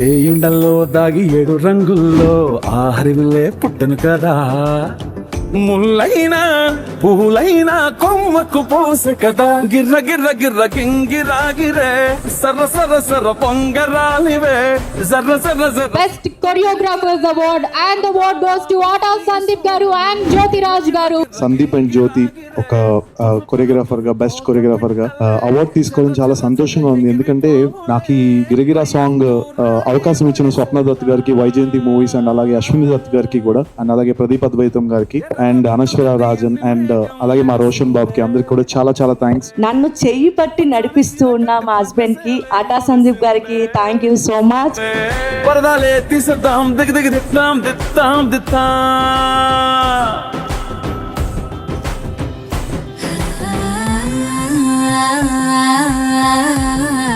ఏ ఎండల్లో దాగి 7 రంగుల్లో ఆ హరివిల్లే పుట్టను కదా, ముల్లైనా పువ్వులైనా కొమ్మకు పోసే కదా, గిర్ర గిర్ర గిర్ర గింగిరాగిరే సర్ర సర్ర సర్ర పొంగరాలివే జర్ర జర్ర జర్ర. Best Choreographers Award and the award goes to Ata Sandeep garu and Jyoti Raj garu. Sandeep and Jyoti ఒక కొరియోగ్రాఫర్ గా, బెస్ట్ కొరియోగ్రాఫర్ గా అవార్డు తీసుకోవడం చాలా సంతోషంగా ఉంది. ఎందుకంటే నాకు ఈ గిరగిరా సాంగ్ అవకాశం ఇచ్చిన స్వప్న దత్ గారికి, వైజయంతి మూవీస్ అండ్ అలాగే అశ్విని దత్ గారికి కూడా, అండ్ అలాగే ప్రదీప్ అద్వైతం గారికి అండ్ అనశ్వర రాజన్ అండ్ అలాగే మా రోషన్ బాబుకి అందరికి కూడా చాలా చాలా థ్యాంక్స్. నన్ను చెయ్యి పట్టి నడిపిస్తూ ఉన్న మా హస్బెండ్ కి, ఆటా సందీప్ గారికి థ్యాంక్ యూ సో మచ్. పరదాలే తీసేద్దాం దిగ దిగ దిత్తాం దిత్తాం దిత్తా. ah